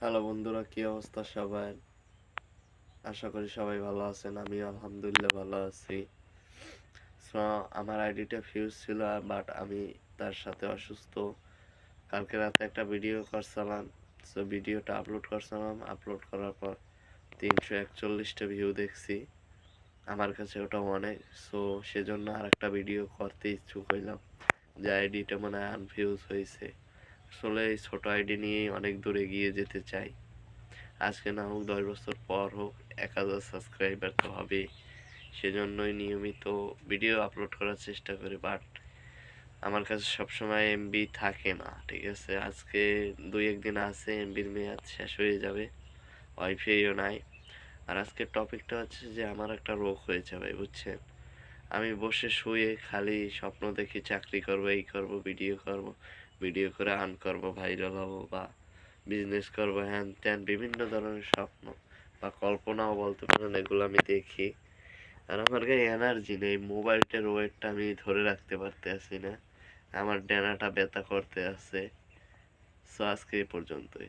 Hello বন্ধুরা, কি অবস্থা সবার? আশা করি সবাই ভালো আছেন। আমি আলহামদুলিল্লাহ ভালো আছি। সো আমার আইডিটা ফিউজ ছিল, বাট আমি তার সাথে অসুস্থ। কালকে রাতে একটা ভিডিও করছিলাম। সো ভিডিওটা আপলোড করছিলাম, আপলোড করার পর 341টা ভিউ দেখছি। আমার কাছে ওটা অনেক। সো সেজন্য আর একটা ভিডিও করতে ইচ্ছুক হইলাম যে আইডিটা মনে হয় আনফিউজ হয়েছে। আসলে এই ছোট আইডি নিয়েই অনেক দূর এগিয়ে যেতে চাই। আজকে না হোক 10 বছর পর হোক 1000 সাবস্ক্রাইবার তো হবেই। সেজন্যই নিয়মিত ভিডিও আপলোড করার চেষ্টা করি, বাট আমার কাছে সবসময় এমবি থাকে না। ঠিক আছে, আজকে 2-1 দিন আছে, এমবির মেয়াদ শেষ হয়ে যাবে, ওয়াইফাইও নাই। আর আজকের টপিকটা হচ্ছে যে আমার একটা রোগ হয়েছে ভাই, বুঝছেন? আমি বসে শুয়ে খালি স্বপ্ন দেখি চাকরি করবো, এই করবো, ভিডিও করব, ভিডিও করে আর্ন করবো, ভাইরাল হবো, বা বিজনেস করবো, হ্যান ত্যান বিভিন্ন ধরনের স্বপ্ন বা কল্পনাও বলতে পারেন, এগুলো আমি দেখি। আর আমার গায়ে এনার্জি নেই, মোবাইলটার ওয়েটটা আমি ধরে রাখতে পারতেছি না, আমার ডেনাটা ব্যথা করতে আছে। সো আজকে এই পর্যন্তই।